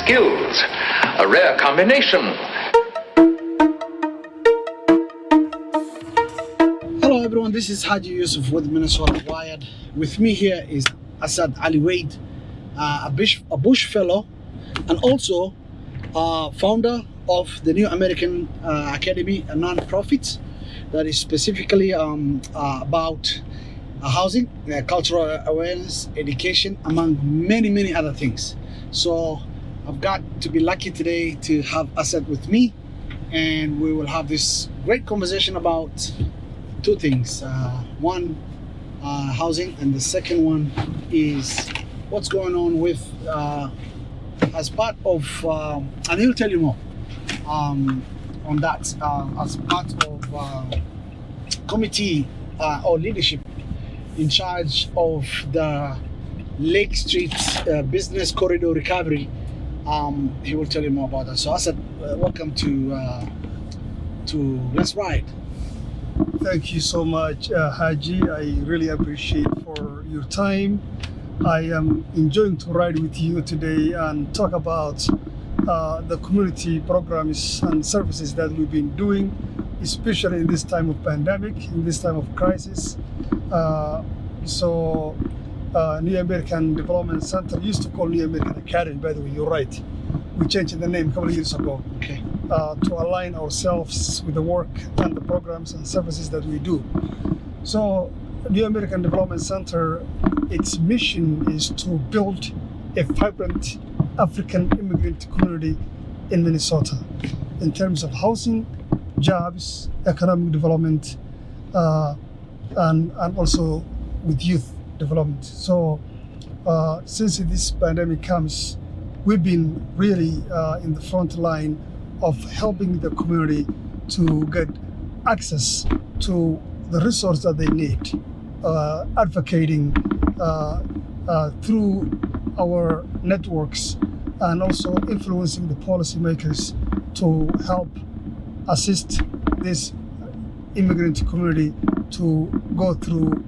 skills, a rare combination. Hello everyone, this is Haji Yusuf with Minnesota Wired. With me here is Asad Aliweyd, a Bush Fellow and also founder of the New American Academy, a non-profit that is specifically about housing, cultural awareness, education, among many other things. So I've got to be lucky today to have Asad with me, and we will have this great conversation about two things. One, housing, and the second one is what's going on with as part of and he'll tell you more on that, as part of committee or leadership in charge of the Lake Street business corridor recovery. He will tell you more about that. So Asad, welcome to Let's Ride. Thank you so much, Haji. I really appreciate for your time. I am enjoying to ride with you today and talk about the community programs and services that we've been doing, especially in this time of pandemic, in this time of crisis. New American Development Center used to call New American Academy, by the way, you're right. We changed the name a couple of years ago. Okay. To align ourselves with the work and the programs and services that we do. So New American Development Center, its mission is to build a vibrant African immigrant community in Minnesota in terms of housing, jobs, economic development, and also with youth development. So since this pandemic comes, we've been really in the front line of helping the community to get access to the resource that they need, advocating through our networks and also influencing the policymakers to help assist this immigrant community to go through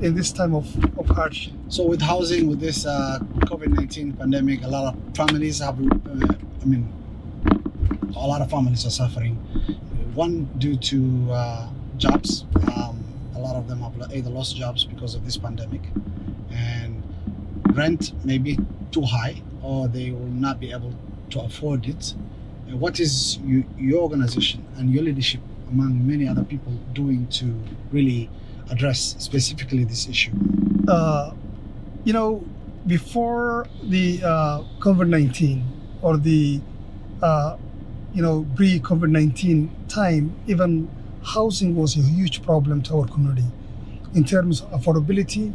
in this time of hardship. So with housing, with this COVID-19 pandemic, a lot of families have, a lot of families are suffering. One, due to jobs. A lot of them have either lost jobs because of this pandemic, and rent may be too high, or they will not be able to afford it. What is your organization and your leadership, among many other people, doing to really address specifically this issue? Before the COVID-19 or the pre-COVID-19 time, even housing was a huge problem to our community in terms of affordability,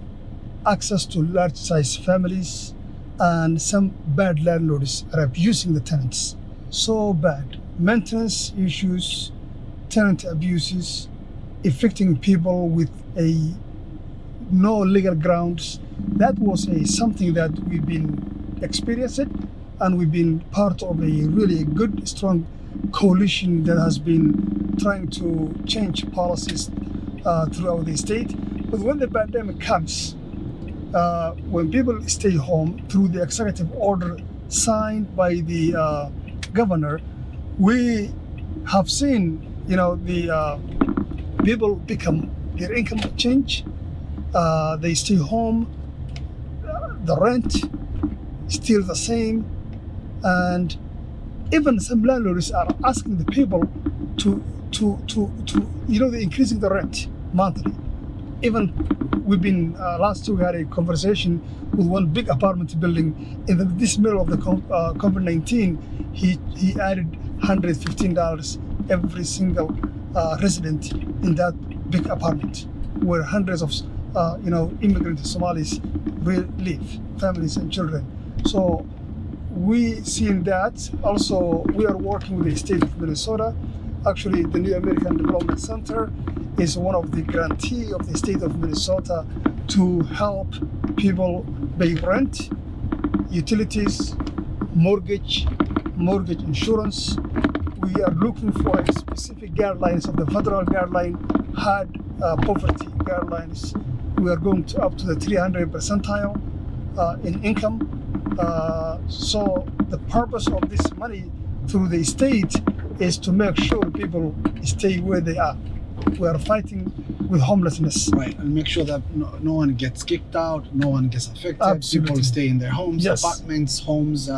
access to large size families, and some bad landlords are abusing the tenants. So bad. Maintenance issues, tenant abuses, affecting people with no legal grounds. That was something that we've been experiencing, and we've been part of a really good, strong coalition that has been trying to change policies throughout the state. But when the pandemic comes, when people stay home through the executive order signed by the governor, we have seen, the people become, their income change, they stay home, the rent still the same, and even some landlords are asking the people to they're increasing the rent monthly. Even we've been last week we had a conversation with one big apartment building in this middle of the COVID-19. He added $115 every single resident in that big apartment where hundreds of immigrant Somalis live, families and children. So we seen that. Also, we are working with the state of Minnesota. Actually, the New American Development Center is one of the grantees of the state of Minnesota to help people pay rent, utilities, mortgage insurance. We are looking for a specific guidelines of the federal guideline, hard poverty guidelines. We are going up to the 300 percentile in income. So the purpose of this money through the state is to make sure people stay where they are. We are fighting with homelessness. Right, and make sure that no one gets kicked out, no one gets affected. Absolutely. People stay in their homes, Yes. apartments, homes.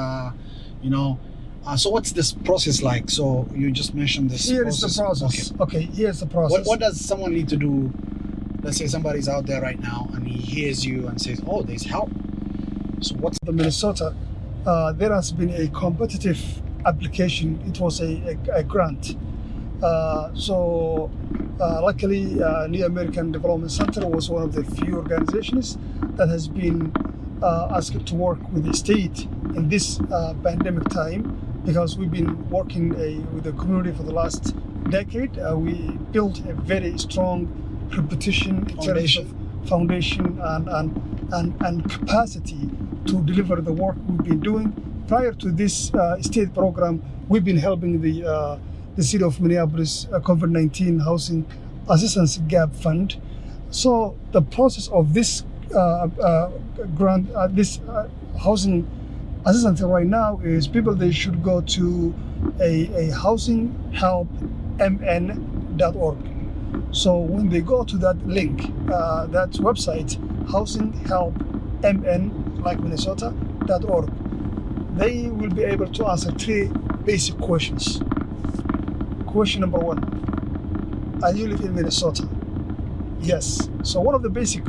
So what's this process like? So you just mentioned this. Here is the process. Okay, here's the process. What does someone need to do? Let's say somebody's out there right now and he hears you and says, "Oh, there's help." So what's The Minnesota, there has been a competitive application. It was a grant. Luckily, New American Development Center was one of the few organizations that has been asked to work with the state in this pandemic time, because we've been working with the community for the last decade. We built a very strong reputation in terms of foundation and capacity to deliver the work we've been doing. Prior to this state program, we've been helping the city of Minneapolis COVID-19 Housing Assistance Gap Fund. So the process of this grant, this housing assistance right now is people, they should go to a housinghelpmn.org. So when they go to that link, that website, housinghelpmn, like Minnesota.org, they will be able to answer 3 basic questions. Question number 1, are you live in Minnesota? Yes. So one of the basic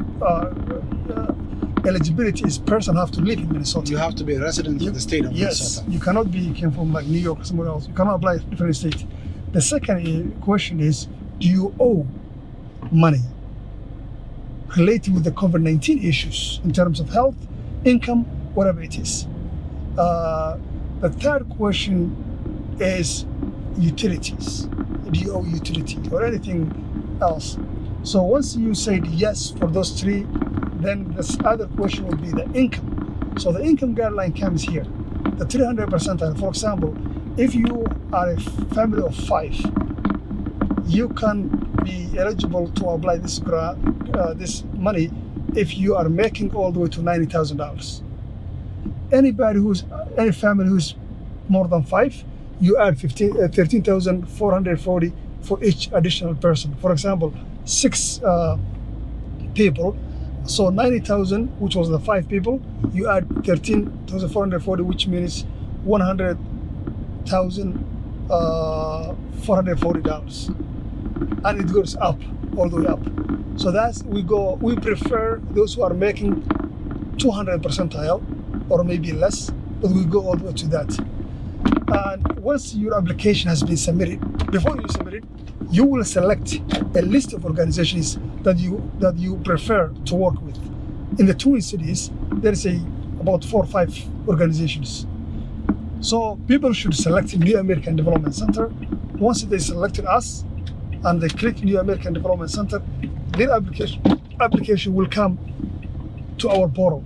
eligibility is person have to live in Minnesota. You have to be a resident of the state of Yes, Minnesota. you cannot came from like New York or somewhere else. You cannot apply to different state. The second question is, do you owe money related with the COVID-19 issues in terms of health, income, whatever it is? The third question is utilities. Do you owe utility or anything else? So once you said yes for those 3, then this other question would be the income. So the income guideline comes here. The 300 percentile, for example, if you are a family of 5, you can be eligible to apply this this money if you are making all the way to $90,000. Any family who's more than 5, you add 13,440 for each additional person. For example, 6 people, so 90,000, which was the 5 people, you add 13,440, which means $100,440, and it goes up, all the way up. So we prefer those who are making 200 percentile or maybe less, but we go all the way to that. And once your application has been submitted, before you submit it, you will select a list of organizations that you prefer to work with. In the Twin Cities, there's about 4 or 5 organizations. So people should select New American Development Center. Once they selected us and they click New American Development Center, their application will come to our portal,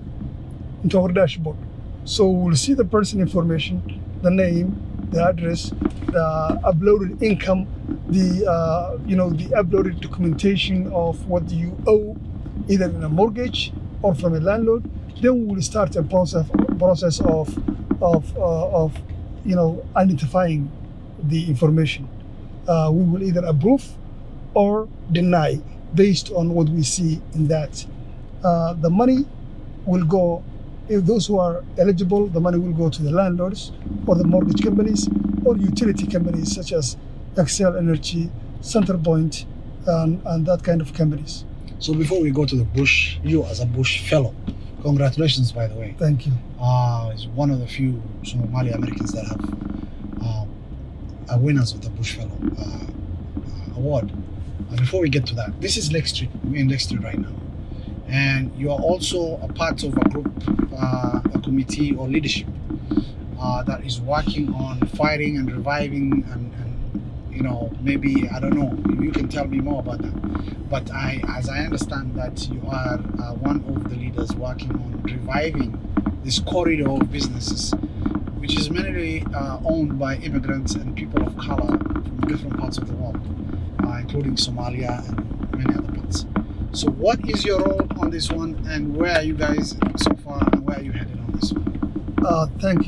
into our dashboard. So we'll see the person information, the name, the address, the uploaded income, the uploaded documentation of what you owe, either in a mortgage or from a landlord. Then we will start a process of identifying the information. We will either approve or deny based on what we see in that. The money will go, if those who are eligible, the money will go to the landlords or the mortgage companies or utility companies such as Excel Energy, Centerpoint, and that kind of companies. So before we go to the Bush, you as a Bush fellow, congratulations, by the way. Thank you. It's one of the few Somali Americans that have are winners of the Bush Fellow award. Before we get to that, this is Lake Street. We're in Lake Street right now, and you are also a part of a group, a committee or leadership that is working on fighting and reviving and maybe, I don't know, you can tell me more about that. But as I understand that you are one of the leaders working on reviving this corridor of businesses, which is mainly owned by immigrants and people of color from different parts of the world, including Somalia and many other parts. So what is your role on this one, and where are you guys so far, and where are you headed on this one? Thank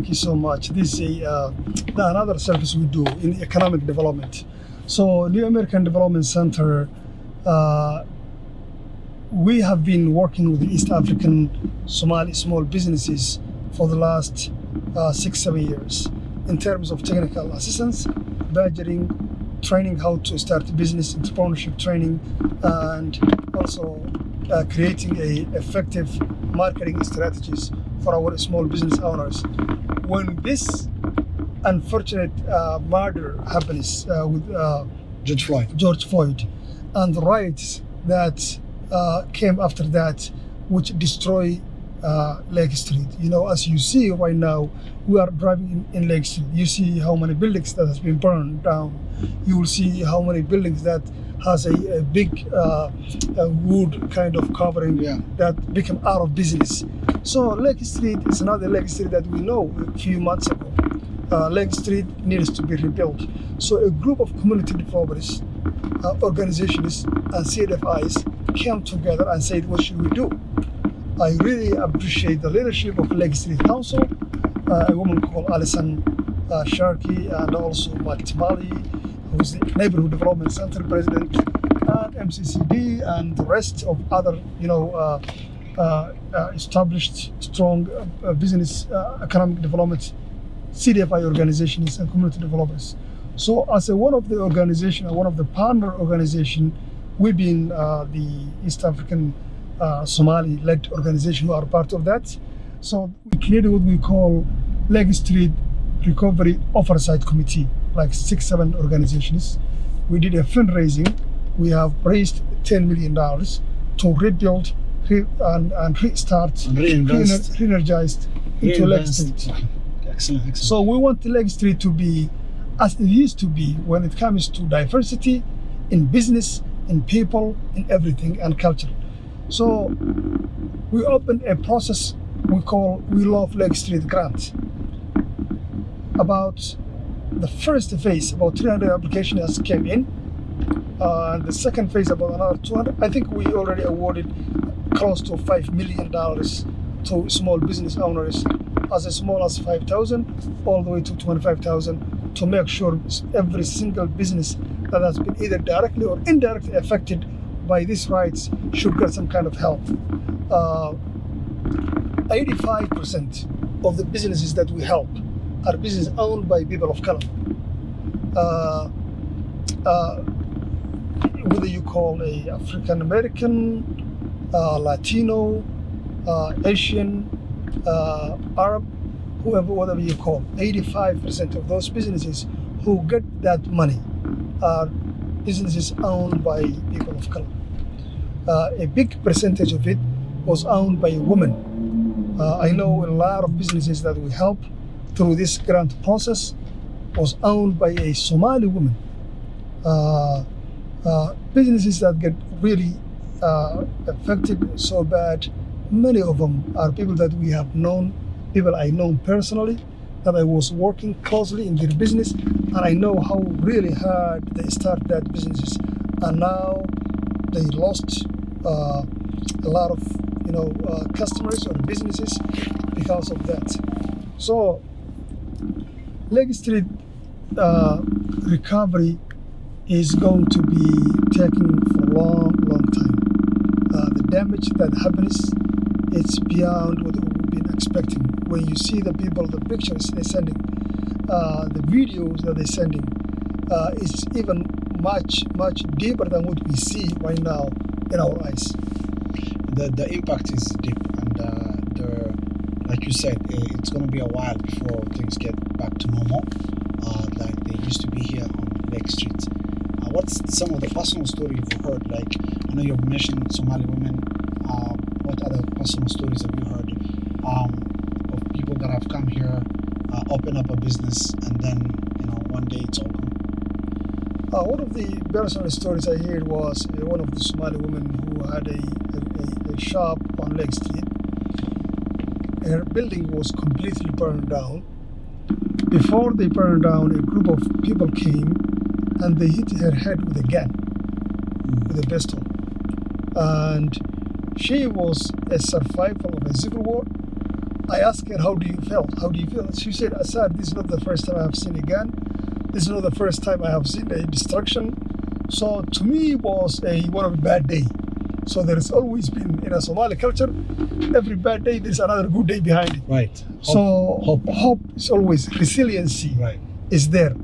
you so much. This is another service we do in economic development. So New American Development Center, we have been working with the East African Somali small businesses for the last 6-7 years in terms of technical assistance, budgeting, training how to start a business, entrepreneurship training, and also creating effective marketing strategies for our small business owners. When this unfortunate murder happens with George Floyd, and the riots that came after that, which destroy Lake Street. As you see right now, we are driving in Lake Street. You see how many buildings that has been burned down. You will see how many buildings that has a big wood kind of covering that become out of business. So Lake Street is another Lake Street that we know a few months ago. Lake Street needs to be rebuilt. So a group of community developers, organizations, and CDFIs came together and said, what should we do? I really appreciate the leadership of Lake Street Council, a woman called Alison Sharkey, and also Mike Timali, who's the Neighborhood Development Center president, and MCCD, and the rest of other, established, strong business economic development CDFI organizations and community developers. So as one of the organization, one of the partner organization, we've been the East African Somali-led organization who are part of that. So we created what we call Lake Street Recovery Oversight Committee, like 6-7 organizations. We did a fundraising. We have raised $10 million to rebuild and restart, re-energized into Lake Street. Excellent. So we want the Lake Street to be as it used to be when it comes to diversity in business, in people, in everything, and culture. So we opened a process we call We Love Lake Street Grant. About the first phase, about 300 applications came in. The second phase, about another 200. I think we already awarded close to $5 million to small business owners, as small as 5,000 all the way to 25,000, to make sure every single business that has been either directly or indirectly affected by these rights should get some kind of help. 85% of the businesses that we help are businesses owned by people of color. Whether you call a African American, Latino, Asian, Arab, whatever you call, 85% of those businesses who get that money are businesses owned by people of color. A big percentage of it was owned by women. I know a lot of businesses that we help through this grant process was owned by a Somali woman. Businesses that get really affected so bad, many of them are people that we have known, people I know personally, that I was working closely in their business, and I know how really hard they start that businesses, and now they lost a lot of customers or businesses because of that. So Lake Street recovery is going to be taking for a long time. The damage that happens, it's beyond what we've been expecting. When you see the people, the pictures they're sending, the videos that they're sending, it's even much deeper than what we see right now in our eyes. The impact is deep, and like you said, it's going to be a while before things get back to normal, like they used to be here on Lake Street. What's some of the personal stories you've heard? Like, I know you've mentioned Somali women. What other personal stories have you heard of people that have come here, open up a business, and then one day it's all gone? One of the personal stories I heard was one of the Somali women who had a shop on Lake Street. Her building was completely burned down. Before they burned down, a group of people came and they hit her head with a gun, with a pistol. and she was a survivor of a civil war. I asked her, how do you feel? How do you feel? She said, Asad, this is not the first time I have seen a gun. This is not the first time I have seen a destruction. So to me, it was one of a bad day. So there has always been, in a Somali culture, every bad day, there's another good day behind it. Right. Hope is always, resiliency is there.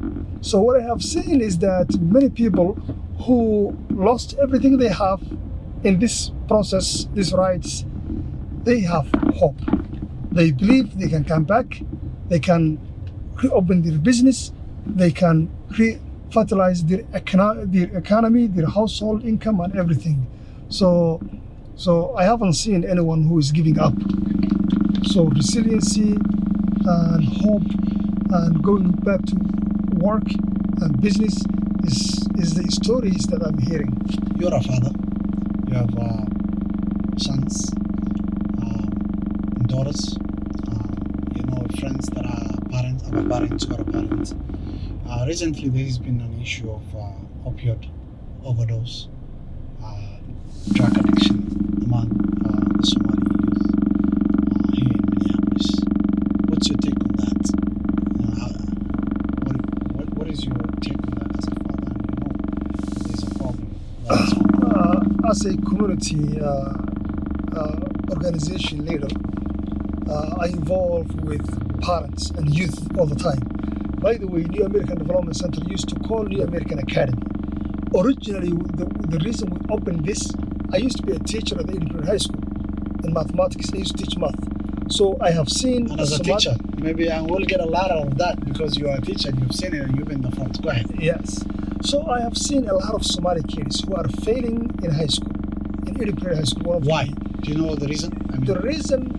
So what I have seen is that many people who lost everything they have in this process, these rights, they have hope. They believe they can come back, they can reopen their business, they can fertilize their economy, their household income and everything. So I haven't seen anyone who is giving up. So resiliency and hope and going back to work and business is the stories that I'm hearing. You're a father. You have sons, daughters. You know friends that are parents, our parents who are parents. Recently, there has been an issue of opioid overdose, drug addiction among the Somali youth here in Minneapolis. What's your take on that? What is your take on that as a father? And there's a problem. As a community organization leader, I involve with parents and youth all the time. By the way, New American Development Center used to call New American Academy. Originally, the reason we opened this, I used to be a teacher at the Edinburgh High School in mathematics. I used to teach math. So I have seen... And as a teacher, maybe I will get a lot out of that because you are a teacher, you've seen it and you've been in the front. Go ahead. Yes. So I have seen a lot of Somali kids who are failing in high school, in Edinburgh High School. Why? Do you know the reason? The reason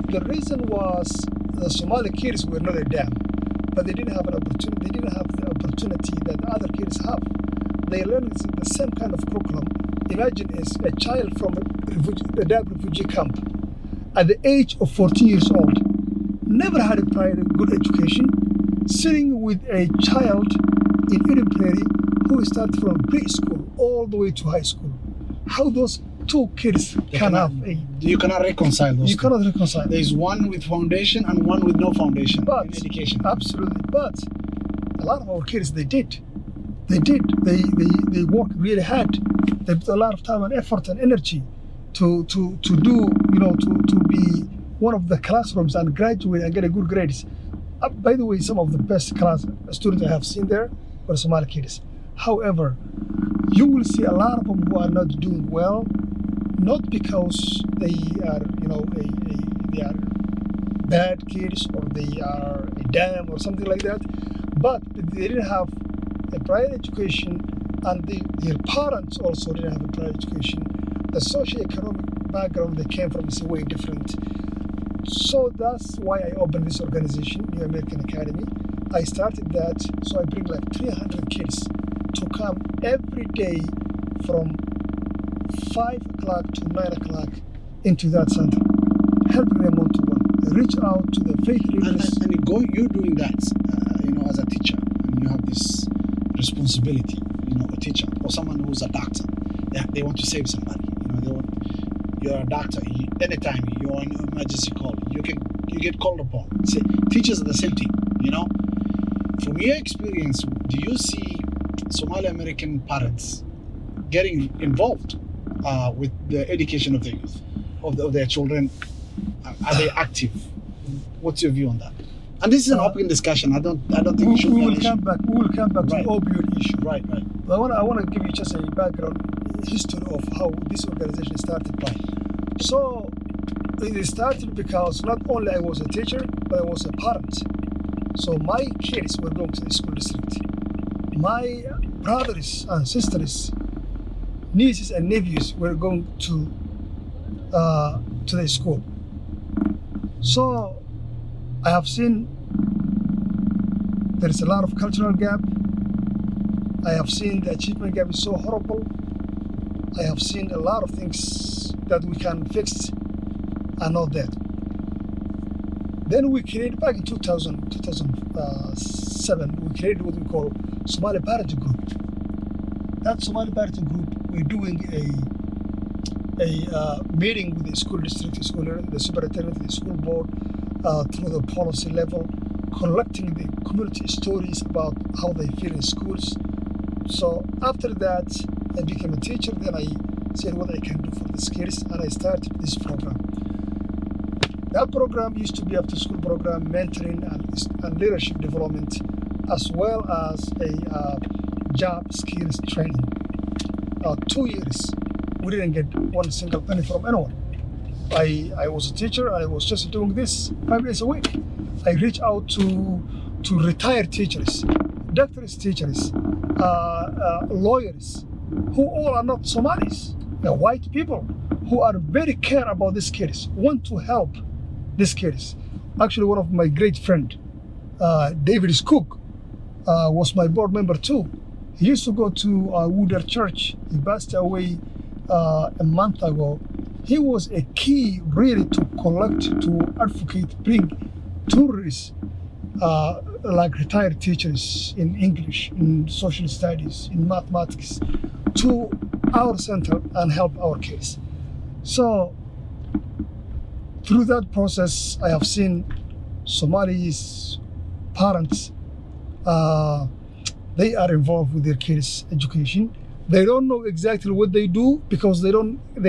was the Somali kids were not a dam, but they didn't have an opportunity. They didn't have the opportunity that the other kids have. They learned the same kind of curriculum. Imagine a child from a Dam refugee camp at the age of 14 years old, never had a prior good education, sitting with a child in Edinburgh who started from preschool all the way to high school. How those two kids can have a... You cannot reconcile those. You cannot reconcile. There is one with foundation and one with no foundation in education. Absolutely. But a lot of our kids, they did. They worked really hard. They put a lot of time and effort and energy to do, to be one of the classrooms and graduate and get a good grades. By the way, some of the best class students I have seen there were Somali kids. However, you will see a lot of them who are not doing well, not because they are, they are bad kids or they are a dam or something like that, but they didn't have a prior education, and their parents also didn't have a prior education. The socio-economic background they came from is way different. So that's why I opened this organization, New American Academy. I started that, so I bring like 300 kids to come every day from 5 o'clock to 9 o'clock into that center, helping them one-to-one. I reach out to the faith leaders. And you're doing that, as a teacher, and you have this responsibility, a teacher or someone who's a doctor. They want to save somebody. You're a doctor. Anytime you're on an emergency call, you get called upon. See, teachers are the same thing. From your experience, do you see Somali American parents getting involved with the education of their youth, of their children? Are they active? What's your view on that? And this is an open discussion. I don't think we should. We will come back to the opioid issue. Right. But I want to give you just a background history of how this organization started. Right. So it started because not only I was a teacher, but I was a parent. So my kids were going to the school district. My brothers and sisters, nieces and nephews were going to the school. So I have seen there is a lot of cultural gap. I have seen the achievement gap is so horrible. I have seen a lot of things that we can fix are not there. Then we created, back in 2007, we created what we call Somali Parenting Group. That Somali Parenting Group, we're doing a meeting with the school district, the superintendent, the school board, through the policy level, collecting the community stories about how they feel in schools. So after that, I became a teacher. Then I said what I can do for the kids, and I started this program. That program used to be after school program, mentoring and leadership development, as well as a job skills training. 2 years, we didn't get one single penny from anyone. I was a teacher, and I was just doing this 5 days a week. I reached out to retired teachers, doctors, teachers, lawyers, who all are not Somalis. They're white people who are very care about these kids, want to help these kids. Actually, one of my great friend, David Cook, was my board member too. He used to go to Wooder Church. He passed away a month ago. He was a key really to collect, to advocate, bring tourists like retired teachers in English, in social studies, in mathematics, to our center and help our kids. So through that process, I have seen Somalis parents, they are involved with their kids' education. They don't know exactly what they do because they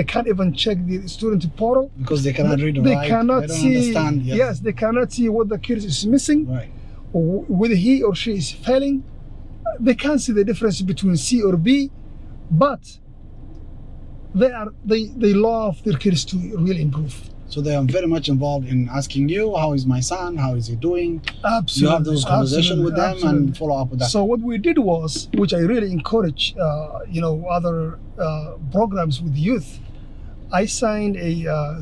can't even check the student portal. Because they cannot read and They write. cannot They don't see, understand. yes, they cannot see what the kid is missing, Right. or whether he or she is failing. They can't see the difference between C or B, but they love their kids to really improve. So they are very much involved in asking you, how is my son? How is he doing? Absolutely. You have those conversations with them absolutely. and follow up with that. So what we did was, which I really encourage, other programs with youth. I signed a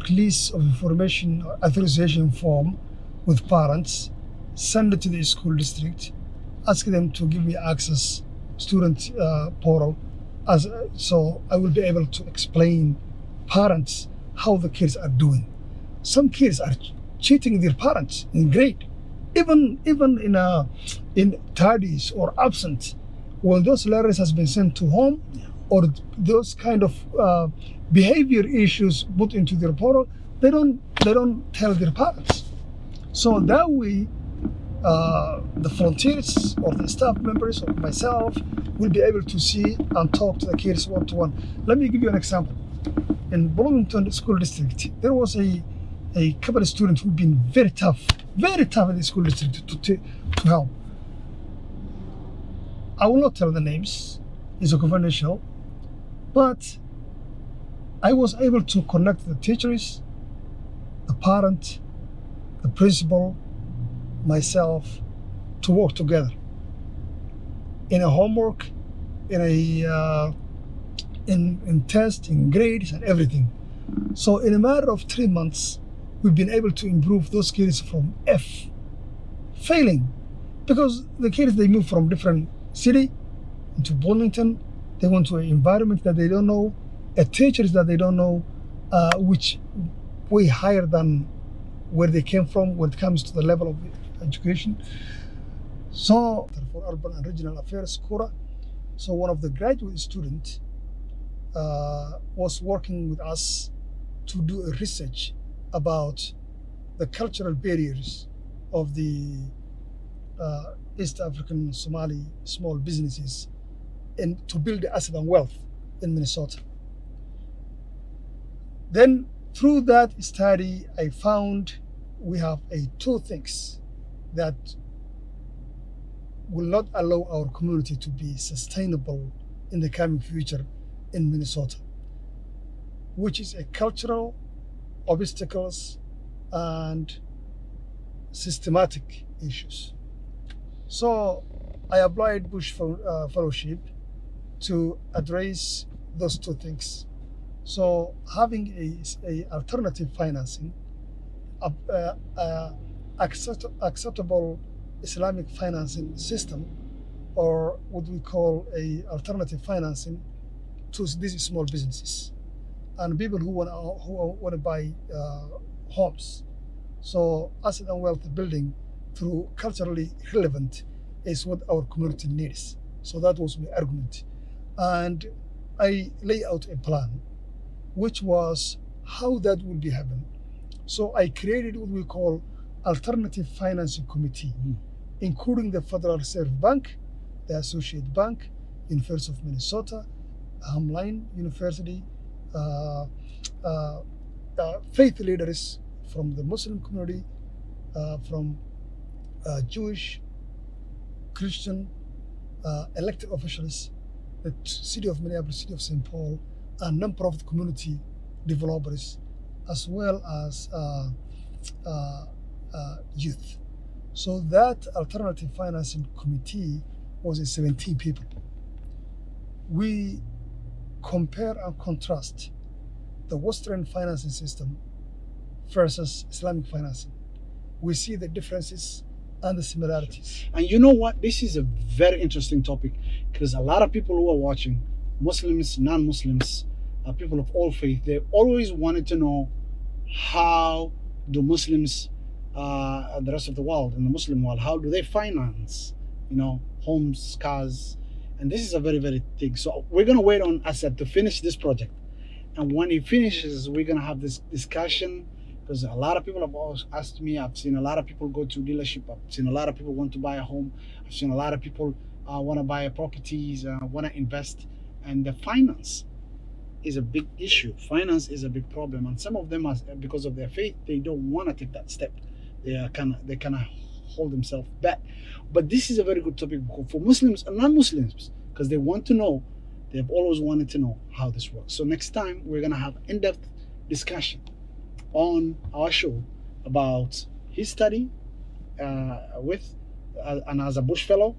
release of information authorization form with parents, send it to the school district, ask them to give me access student portal, so I will be able to explain parents how the kids are doing. Some kids are cheating their parents in grade, even in tardies or absent. When those letters has been sent to home, or those kind of behavior issues put into their portal, they don't tell their parents. So that way, the volunteers or the staff members or myself will be able to see and talk to the kids one-to-one. Let me give you an example. In Bloomington School District, there was a couple of students who've been very tough in the school district to help. I will not tell the names, it's confidential, but I was able to connect the teachers, the parent, the principal, myself, to work together in a homework, in tests, in grades, and everything. So in a matter of 3 months, we've been able to improve those kids from F, failing, because the kids, they move from different city into Bloomington. They went to an environment that they don't know, teachers that they don't know, which way higher than where they came from when it comes to the level of education. So for Urban and Regional Affairs, Kura, so one of the graduate students was working with us to do a research about the cultural barriers of the East African Somali small businesses and to build the asset and wealth in Minnesota. Then through that study, I found we have two things that will not allow our community to be sustainable in the coming future in Minnesota, which is a cultural obstacles and systematic issues. So I applied Bush Fellowship to address those two things. So having a alternative financing, acceptable Islamic financing system, or what we call a alternative financing to these small businesses and people who want to buy homes. So asset and wealth building through culturally relevant is what our community needs. So that was my argument. And I lay out a plan which was how that will be happen. So I created what we call Alternative Financing Committee, including the Federal Reserve Bank, the Associate Bank, University of Minnesota, Hamline University, faith leaders from the Muslim community, from Jewish, Christian, elected officials, the city of Minneapolis, city of St. Paul, and non-profit community developers, as well as youth. So that Alternative Financing Committee was 17 people. We compare and contrast the Western financing system versus Islamic financing. We see the differences and the similarities. And you know what? This is a very interesting topic because a lot of people who are watching, Muslims, non-Muslims, people of all faith, they always wanted to know how do Muslims, the rest of the world, in the Muslim world, how do they finance, homes, cars? And this is a very, very big. So we're going to wait on Asad to finish this project. And when he finishes, we're going to have this discussion because a lot of people have always asked me. I've seen a lot of people go to dealership. I've seen a lot of people want to buy a home. I've seen a lot of people want to buy properties, want to invest. And the finance is a big issue. Finance is a big problem. And some of them, because of their faith, they don't want to take that step. They kind of hold themselves back. But this is a very good topic for Muslims and non-Muslims because they want to know. They've always wanted to know how this works. So next time we're going to have in-depth discussion on our show about his study with and as a Bush Fellow.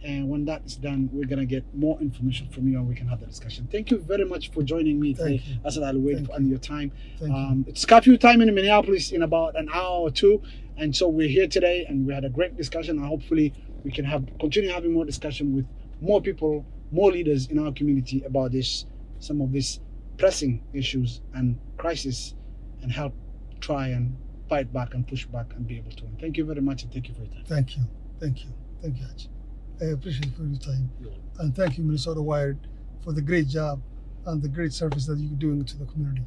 And when that is done, we're going to get more information from you and we can have the discussion. Thank you very much for joining me today, Asad Aliweyd, and your time. It's curfew time in Minneapolis in about an hour or two. And so we're here today and we had a great discussion. And hopefully we can continue having more discussion with more people, more leaders in our community about some of these pressing issues and crisis, and help try and fight back and push back and be able to. Thank you very much and thank you for your time. Thank you, Haj. I appreciate for your time, and thank you, Minnesota Wired, for the great job and the great service that you're doing to the community.